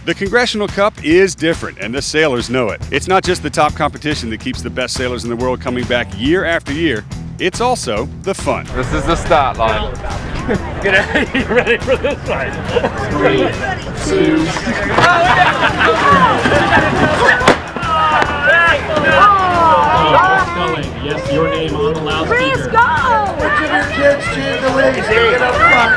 The Congressional Cup is different, and the sailors know it. It's not just the top competition that keeps the best sailors in the world coming back year after year. It's also the fun. This is the start line. Get you ready for this one? 3, 2. Yes, your name on the loudspeaker. Please go! Which of your kids cheated the least? Get up front.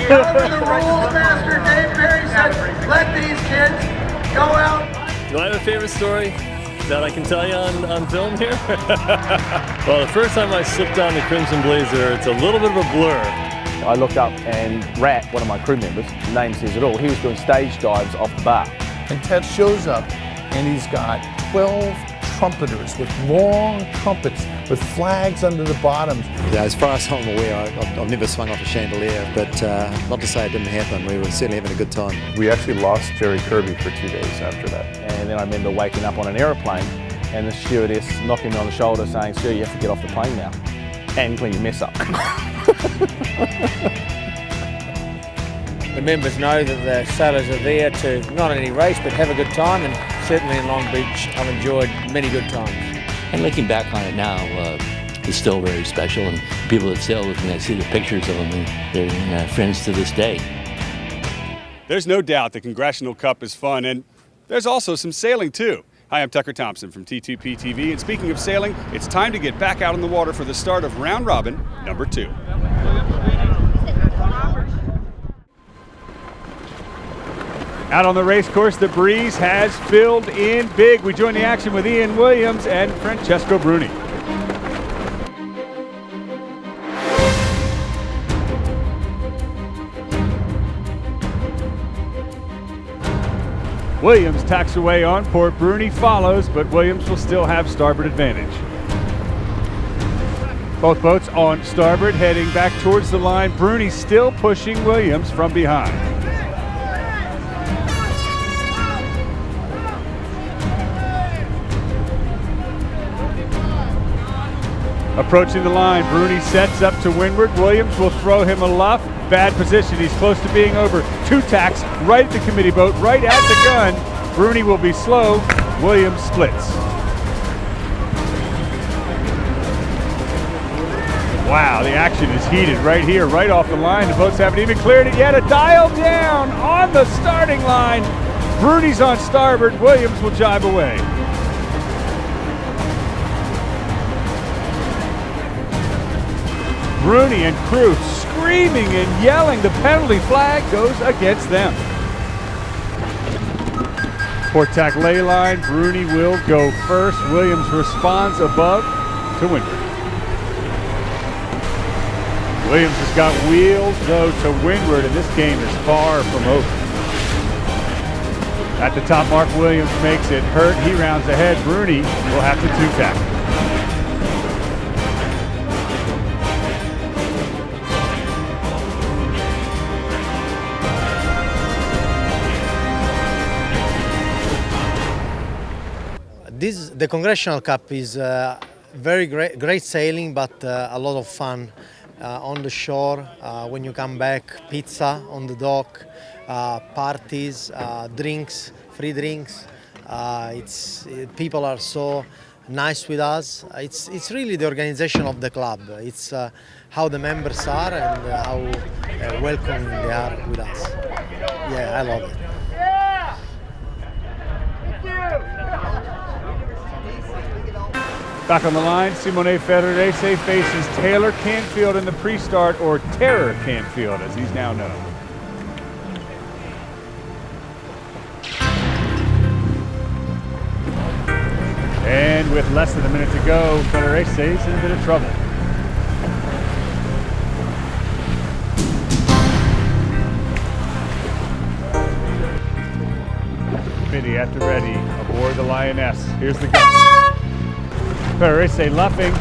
The rules master Dave Perry said, let these kids go out. Do I have a favorite story that I can tell you on film here? Well, the first time I slipped on the Crimson Blazer, it's a little bit of a blur. I looked up and Rat, one of my crew members, name says it all, he was doing stage dives off the bar. And Ted shows up and he's got 12 trumpeters with long trumpets with flags under the bottoms. Yeah, as far as I'm aware, I've never swung off a chandelier, but not to say it didn't happen. We were certainly having a good time. We actually lost Jerry Kirby for 2 days after that. And then I remember waking up on an aeroplane and the stewardess knocking me on the shoulder saying, "Sir, you have to get off the plane now and clean your mess up." The members know that the sailors are there to not only race but have a good time, and certainly in Long Beach I've enjoyed many good times. And looking back on it now, it's still very special, and people that sail with me, I see the pictures of them and they're friends to this day. There's no doubt the Congressional Cup is fun, and there's also some sailing too. Hi, I'm Tucker Thompson from T2P TV, and speaking of sailing, it's time to get back out on the water for the start of round robin number 2. Out on the race course, the breeze has filled in big. We join the action with Ian Williams and Francesco Bruni. Williams tacks away on port. Bruni follows, but Williams will still have starboard advantage. Both boats on starboard heading back towards the line. Bruni still pushing Williams from behind. Approaching the line, Bruni sets up to windward. Williams will throw him a luff. Bad position, he's close to being over. 2 tacks right at the committee boat, right at the gun. Bruni will be slow. Williams splits. Wow, the action is heated right here, right off the line. The boats haven't even cleared it yet. A dial down on the starting line. Bruni's on starboard. Williams will jibe away. Bruni and crew screaming and yelling. The penalty flag goes against them. Port tack lay line. Bruni will go first. Williams responds above to windward. Williams has got wheels though to windward, and this game is far from over. At the top mark, Williams makes it hurt. He rounds ahead. Bruni will have to 2-tack. The Congressional Cup is very great sailing, but a lot of fun on the shore. When you come back, pizza on the dock, parties, drinks, free drinks. People are so nice with us. It's really the organization of the club. It's how the members are and how welcoming they are with us. Yeah, I love it. Back on the line, Simone Federese faces Taylor Canfield in the pre-start, or Terror Canfield as he's now known. And with less than a minute to go, Federese is in a bit of trouble. Committee at the ready aboard the Lioness. Here's the gun. Federese luffing.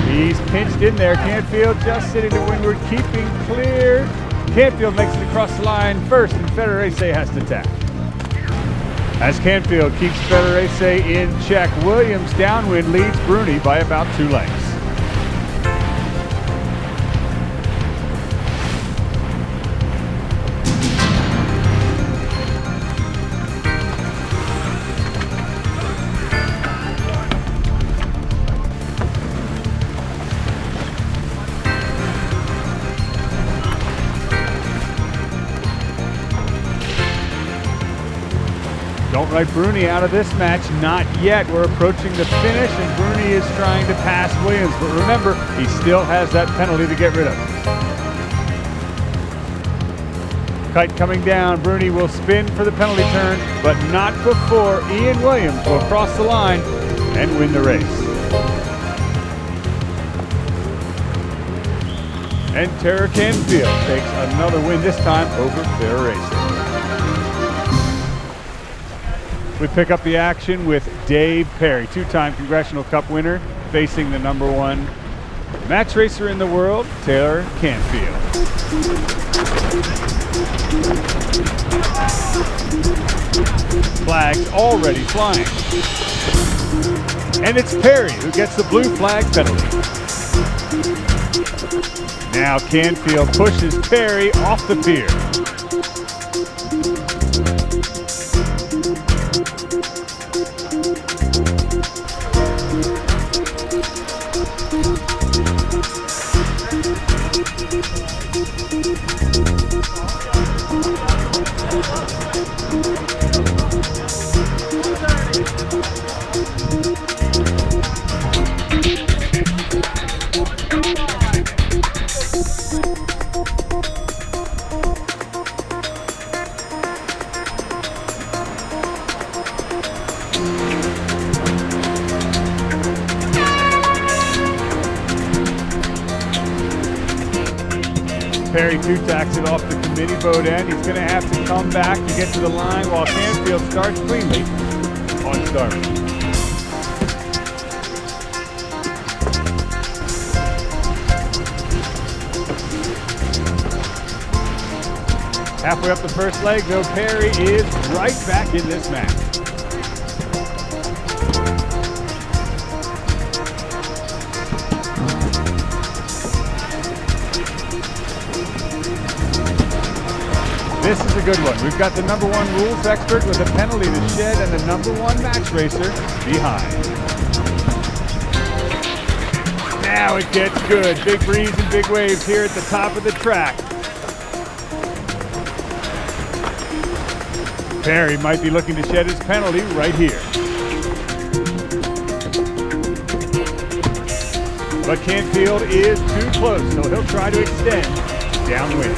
He's pinched in there. Canfield just sitting to windward, keeping clear. Canfield makes it across the line first, and Federese has to tack. As Canfield keeps Federese in check, Williams downwind leads Bruni by about 2 lengths. Don't write Bruni out of this match, not yet. We're approaching the finish, and Bruni is trying to pass Williams. But remember, he still has that penalty to get rid of. Kite coming down. Bruni will spin for the penalty turn, but not before Ian Williams will cross the line and win the race. And Tara Canfield takes another win, this time over Fair Racing. We pick up the action with Dave Perry, two-time Congressional Cup winner, facing the #1 match racer in the world, Taylor Canfield. Flags already flying. And it's Perry who gets the blue flag penalty. Now Canfield pushes Perry off the pier. Perry two-tacks it off the committee boat end. He's going to have to come back to get to the line while Canfield starts cleanly on starboard. Halfway up the first leg, though, Perry is right back in this match. This is a good one. We've got the #1 rules expert with a penalty to shed and the #1 match racer behind. Now it gets good. Big breeze and big waves here at the top of the track. Perry might be looking to shed his penalty right here. But Canfield is too close, so he'll try to extend downwind.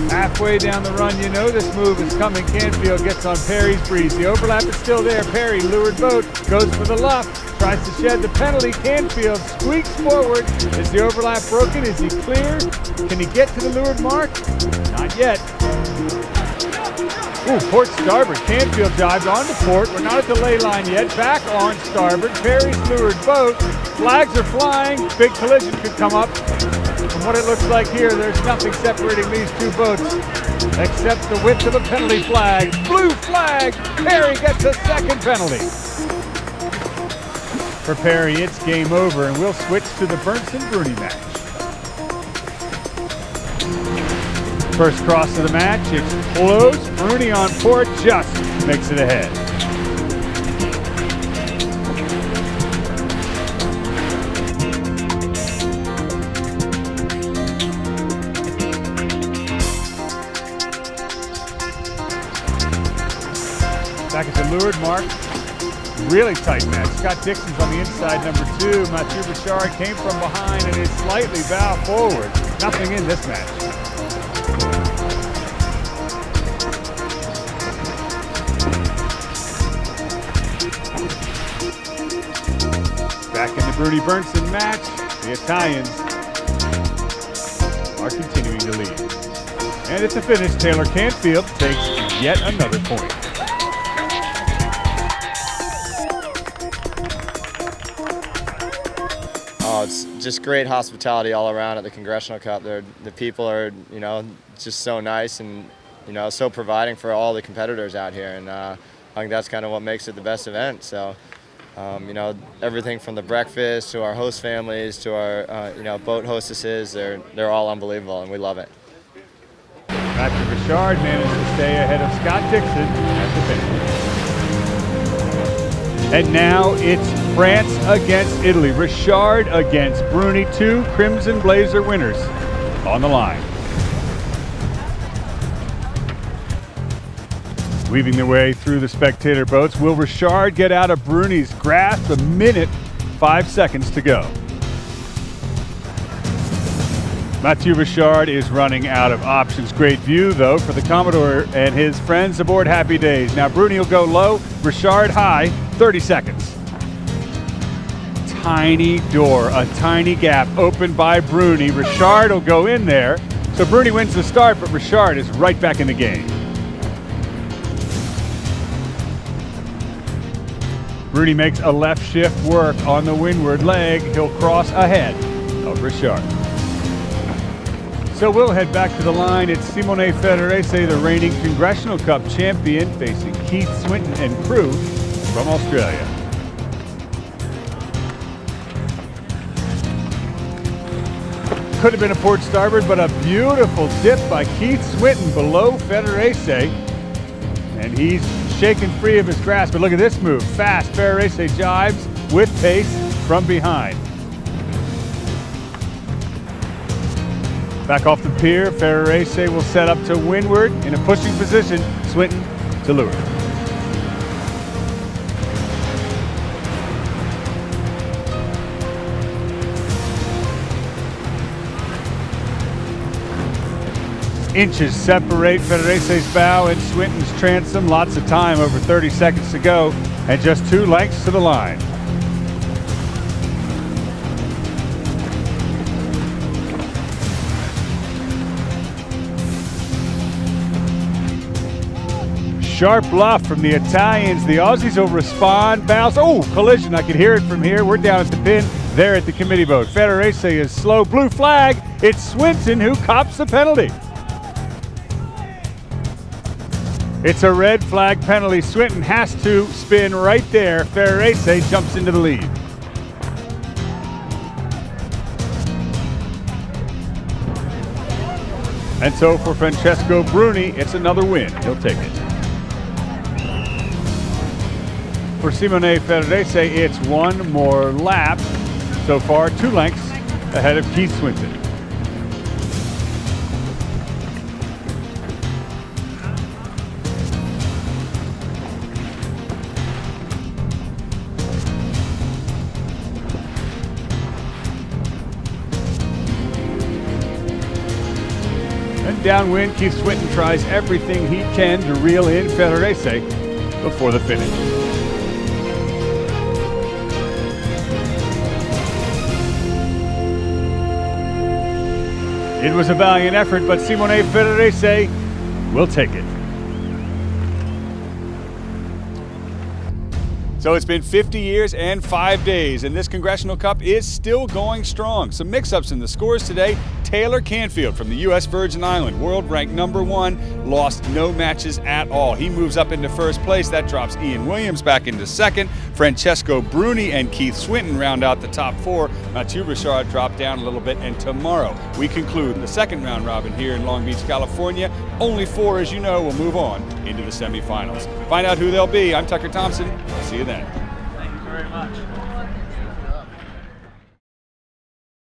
Halfway down the run, you know this move is coming. Canfield gets on Perry's breeze. The overlap is still there. Perry, lured boat, goes for the luff, tries to shed the penalty. Canfield squeaks forward. Is the overlap broken? Is he clear? Can he get to the lured mark? Not yet. Ooh, port starboard. Canfield dives onto port. We're not at the ley line yet. Back on starboard. Perry's lured boat. Flags are flying. Big collision could come up. From what it looks like here, there's nothing separating these two boats except the width of a penalty flag. Blue flag! Perry gets a second penalty. For Perry, it's game over, and we'll switch to the Bernson-Bruni match. First cross of the match, it's close. Bruni on port just makes it ahead. Back at the leeward mark, really tight match. Scott Dixon's on the inside, #2. Mathieu Bouchard came from behind and is slightly bow forward. Nothing in this match. Back in the Bruni-Bernson match, the Italians are continuing to lead. And at the finish, Taylor Canfield takes yet another point. Oh, it's just great hospitality all around at the Congressional Cup. The people are, you know, just so nice and, you know, so providing for all the competitors out here. And I think that's kind of what makes it the best event. So, you know, everything from the breakfast to our host families to our, you know, boat hostesses, they're all unbelievable, and we love it. Mathieu Bouchard managed to stay ahead of Scott Dixon at the finish. And now it's France against Italy. Richard against Bruni, 2 Crimson Blazer winners on the line. Weaving their way through the spectator boats, will Richard get out of Bruni's grasp? 1 minute, 5 seconds to go. Mathieu Richard is running out of options. Great view, though, for the Commodore and his friends aboard Happy Days. Now Bruni will go low, Richard high, 30 seconds. Tiny door, a tiny gap opened by Bruni. Richard will go in there. So Bruni wins the start, but Richard is right back in the game. Bruni makes a left shift work on the windward leg. He'll cross ahead of Richard. So we'll head back to the line. It's Simone Federese, the reigning Congressional Cup champion, facing Keith Swinton and crew from Australia. Could have been a port starboard, but a beautiful dip by Keith Swinton below Federese. And he's shaken free of his grasp, but look at this move. Fast, Federese jives with pace from behind. Back off the pier, Federese will set up to windward in a pushing position. Swinton to leeward. Inches separate Federese's bow and Swinton's transom. Lots of time, over 30 seconds to go, and just 2 lengths to the line. Sharp bluff from the Italians. The Aussies will respond. Bounce. Oh, collision. I can hear it from here. We're down at the pin there at the committee boat. Federese is slow. Blue flag. It's Swinton who cops the penalty. It's a red flag penalty. Swinton has to spin right there. Federese jumps into the lead. And so for Francesco Bruni, it's another win. He'll take it. For Simone Federese, it's 1 more lap. So far, 2 lengths ahead of Keith Swinton. And downwind, Keith Swinton tries everything he can to reel in Federese before the finish. It was a valiant effort, but Simone Federese will take it. So it's been 50 years and 5 days, and this Congressional Cup is still going strong. Some mix-ups in the scores today. Taylor Canfield from the U.S. Virgin Island, world ranked #1, lost no matches at all. He moves up into first place. That drops Ian Williams back into second. Francesco Bruni and Keith Swinton round out the top 4. Mathieu Richard dropped down a little bit, and tomorrow we conclude the second round robin here in Long Beach, California. Only 4, as you know, will move on into the semifinals. Find out who they'll be. I'm Tucker Thompson. I'll see you then. Thank you very much.